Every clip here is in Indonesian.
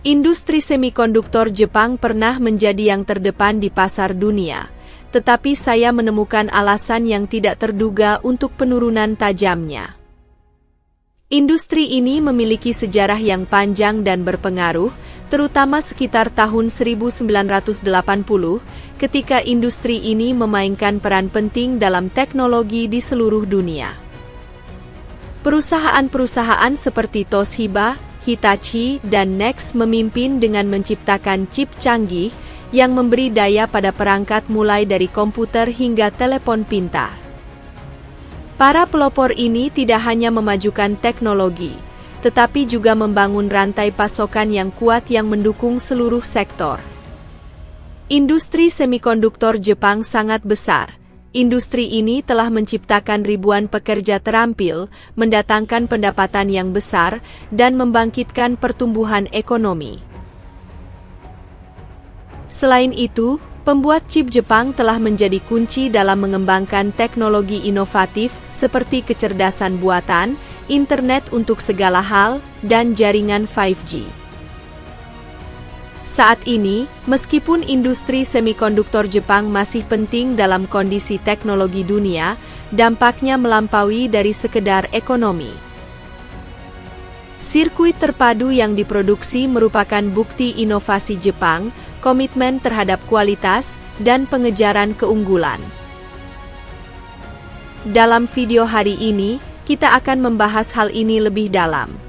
Industri semikonduktor Jepang pernah menjadi yang terdepan di pasar dunia, tetapi saya menemukan alasan yang tidak terduga untuk penurunan tajamnya. Industri ini memiliki sejarah yang panjang dan berpengaruh, terutama sekitar tahun 1980, ketika industri ini memainkan peran penting dalam teknologi di seluruh dunia. Perusahaan-perusahaan seperti Toshiba, Hitachi, dan NEX memimpin dengan menciptakan chip canggih yang memberi daya pada perangkat mulai dari komputer hingga telepon pintar. Para pelopor ini tidak hanya memajukan teknologi, tetapi juga membangun rantai pasokan yang kuat yang mendukung seluruh sektor. Industri semikonduktor Jepang sangat besar. Industri ini telah menciptakan ribuan pekerja terampil, mendatangkan pendapatan yang besar, dan membangkitkan pertumbuhan ekonomi. Selain itu, pembuat chip Jepang telah menjadi kunci dalam mengembangkan teknologi inovatif seperti kecerdasan buatan, internet untuk segala hal, dan jaringan 5G. Saat ini, meskipun industri semikonduktor Jepang masih penting dalam kondisi teknologi dunia, dampaknya melampaui dari sekedar ekonomi. Sirkuit terpadu yang diproduksi merupakan bukti inovasi Jepang, komitmen terhadap kualitas, dan pengejaran keunggulan. Dalam video hari ini, kita akan membahas hal ini lebih dalam.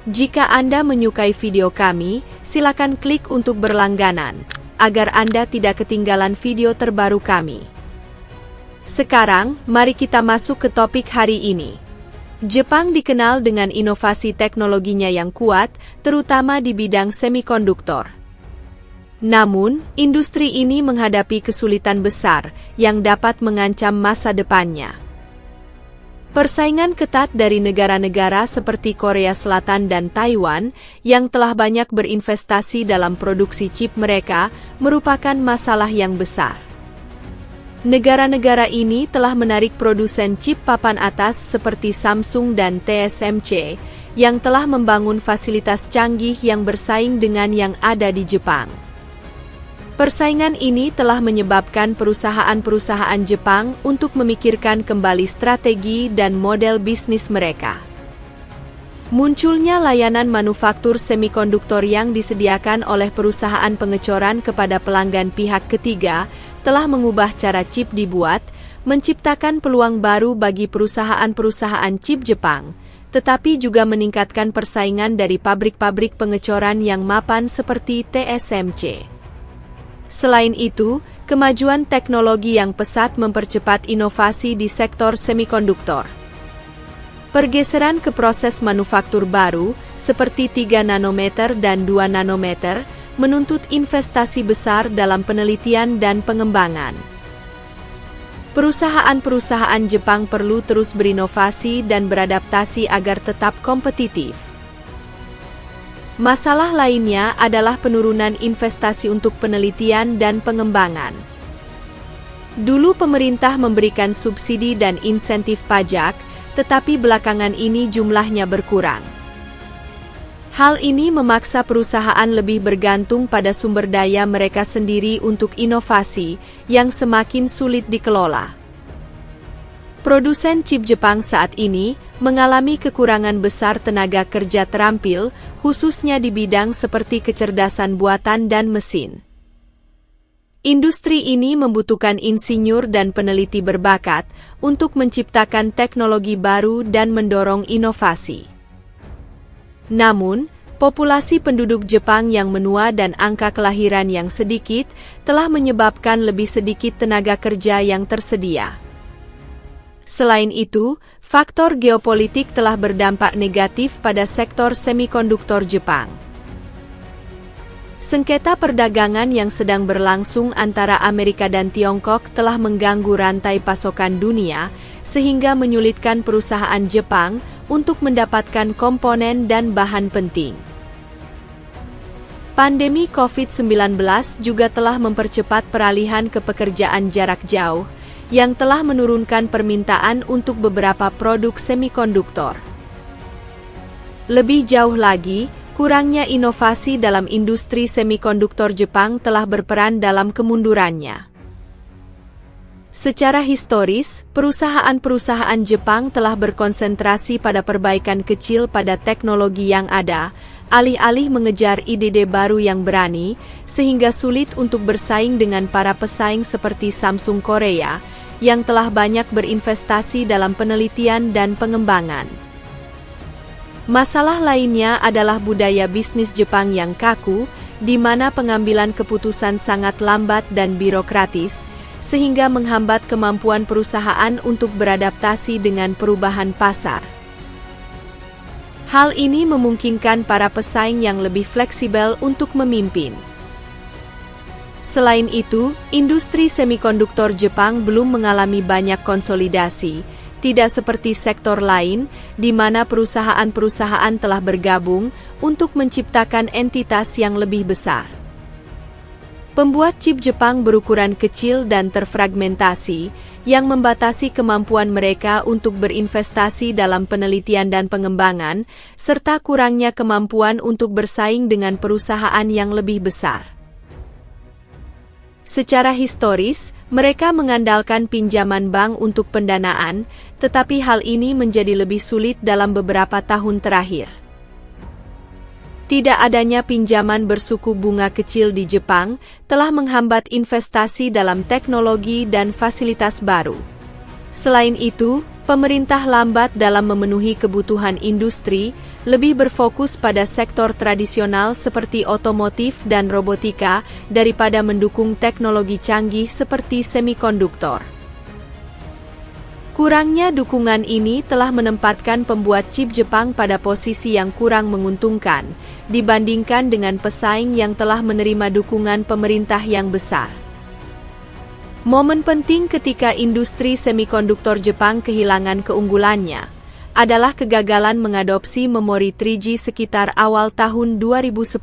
Jika Anda menyukai video kami, silakan klik untuk berlangganan, agar Anda tidak ketinggalan video terbaru kami. Sekarang, mari kita masuk ke topik hari ini. Jepang dikenal dengan inovasi teknologinya yang kuat, terutama di bidang semikonduktor. Namun, industri ini menghadapi kesulitan besar yang dapat mengancam masa depannya. Persaingan ketat dari negara-negara seperti Korea Selatan dan Taiwan yang telah banyak berinvestasi dalam produksi chip mereka merupakan masalah yang besar. Negara-negara ini telah menarik produsen chip papan atas seperti Samsung dan TSMC yang telah membangun fasilitas canggih yang bersaing dengan yang ada di Jepang. Persaingan ini telah menyebabkan perusahaan-perusahaan Jepang untuk memikirkan kembali strategi dan model bisnis mereka. Munculnya layanan manufaktur semikonduktor yang disediakan oleh perusahaan pengecoran kepada pelanggan pihak ketiga telah mengubah cara chip dibuat, menciptakan peluang baru bagi perusahaan-perusahaan chip Jepang, tetapi juga meningkatkan persaingan dari pabrik-pabrik pengecoran yang mapan seperti TSMC. Selain itu, kemajuan teknologi yang pesat mempercepat inovasi di sektor semikonduktor. Pergeseran ke proses manufaktur baru, seperti 3 nanometer dan 2 nanometer, menuntut investasi besar dalam penelitian dan pengembangan. Perusahaan-perusahaan Jepang perlu terus berinovasi dan beradaptasi agar tetap kompetitif. Masalah lainnya adalah penurunan investasi untuk penelitian dan pengembangan. Dulu pemerintah memberikan subsidi dan insentif pajak, tetapi belakangan ini jumlahnya berkurang. Hal ini memaksa perusahaan lebih bergantung pada sumber daya mereka sendiri untuk inovasi, yang semakin sulit dikelola. Produsen chip Jepang saat ini mengalami kekurangan besar tenaga kerja terampil, khususnya di bidang seperti kecerdasan buatan dan mesin. Industri ini membutuhkan insinyur dan peneliti berbakat untuk menciptakan teknologi baru dan mendorong inovasi. Namun, populasi penduduk Jepang yang menua dan angka kelahiran yang sedikit telah menyebabkan lebih sedikit tenaga kerja yang tersedia. Selain itu, faktor geopolitik telah berdampak negatif pada sektor semikonduktor Jepang. Sengketa perdagangan yang sedang berlangsung antara Amerika dan Tiongkok telah mengganggu rantai pasokan dunia, sehingga menyulitkan perusahaan Jepang untuk mendapatkan komponen dan bahan penting. Pandemi COVID-19 juga telah mempercepat peralihan ke pekerjaan jarak jauh, yang telah menurunkan permintaan untuk beberapa produk semikonduktor. Lebih jauh lagi, Kurangnya inovasi dalam industri semikonduktor Jepang telah berperan dalam kemundurannya. Secara historis, perusahaan-perusahaan Jepang telah berkonsentrasi pada perbaikan kecil pada teknologi yang ada, alih-alih mengejar ide-ide baru yang berani, sehingga sulit untuk bersaing dengan para pesaing seperti Samsung Korea, yang telah banyak berinvestasi dalam penelitian dan pengembangan. Masalah lainnya adalah budaya bisnis Jepang yang kaku, di mana pengambilan keputusan sangat lambat dan birokratis, sehingga menghambat kemampuan perusahaan untuk beradaptasi dengan perubahan pasar. Hal ini memungkinkan para pesaing yang lebih fleksibel untuk memimpin. Selain itu, industri semikonduktor Jepang belum mengalami banyak konsolidasi, tidak seperti sektor lain, di mana perusahaan-perusahaan telah bergabung untuk menciptakan entitas yang lebih besar. Pembuat chip Jepang berukuran kecil dan terfragmentasi, yang membatasi kemampuan mereka untuk berinvestasi dalam penelitian dan pengembangan, serta kurangnya kemampuan untuk bersaing dengan perusahaan yang lebih besar. Secara historis, mereka mengandalkan pinjaman bank untuk pendanaan, tetapi hal ini menjadi lebih sulit dalam beberapa tahun terakhir. Tidak adanya pinjaman bersuku bunga kecil di Jepang telah menghambat investasi dalam teknologi dan fasilitas baru. Selain itu, pemerintah lambat dalam memenuhi kebutuhan industri, lebih berfokus pada sektor tradisional seperti otomotif dan robotika daripada mendukung teknologi canggih seperti semikonduktor. Kurangnya dukungan ini telah menempatkan pembuat chip Jepang pada posisi yang kurang menguntungkan, dibandingkan dengan pesaing yang telah menerima dukungan pemerintah yang besar. Momen penting ketika industri semikonduktor Jepang kehilangan keunggulannya, adalah kegagalan mengadopsi memori 3G sekitar awal tahun 2010.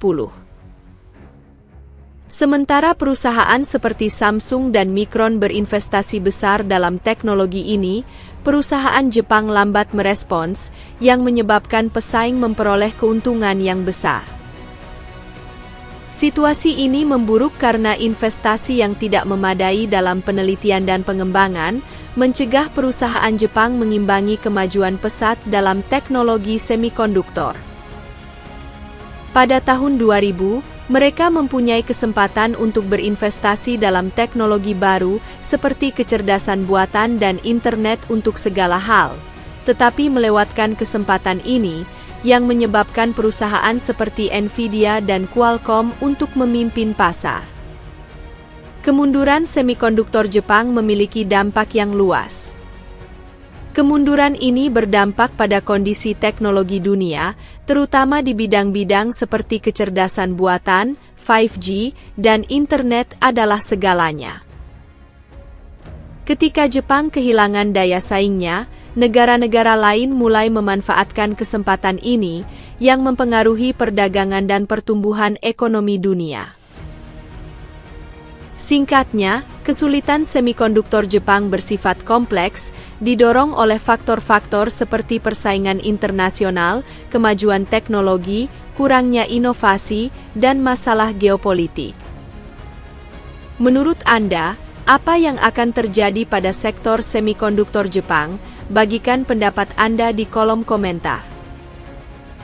Sementara perusahaan seperti Samsung dan Micron berinvestasi besar dalam teknologi ini, perusahaan Jepang lambat merespons, yang menyebabkan pesaing memperoleh keuntungan yang besar. Situasi ini memburuk karena investasi yang tidak memadai dalam penelitian dan pengembangan, mencegah perusahaan Jepang mengimbangi kemajuan pesat dalam teknologi semikonduktor. Pada tahun 2000, mereka mempunyai kesempatan untuk berinvestasi dalam teknologi baru seperti kecerdasan buatan dan internet untuk segala hal, tetapi melewatkan kesempatan ini, yang menyebabkan perusahaan seperti Nvidia dan Qualcomm untuk memimpin pasar. Kemunduran semikonduktor Jepang memiliki dampak yang luas. Kemunduran ini berdampak pada kondisi teknologi dunia, terutama di bidang-bidang seperti kecerdasan buatan, 5G, dan internet adalah segalanya. Ketika Jepang kehilangan daya saingnya, negara-negara lain mulai memanfaatkan kesempatan ini, yang mempengaruhi perdagangan dan pertumbuhan ekonomi dunia. Singkatnya, kesulitan semikonduktor Jepang bersifat kompleks, didorong oleh faktor-faktor seperti persaingan internasional, kemajuan teknologi, kurangnya inovasi, dan masalah geopolitik. Menurut Anda, apa yang akan terjadi pada sektor semikonduktor Jepang? Bagikan pendapat Anda di kolom komentar.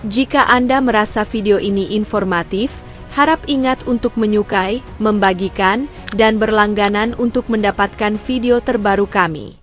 Jika Anda merasa video ini informatif, harap ingat untuk menyukai, membagikan, dan berlangganan untuk mendapatkan video terbaru kami.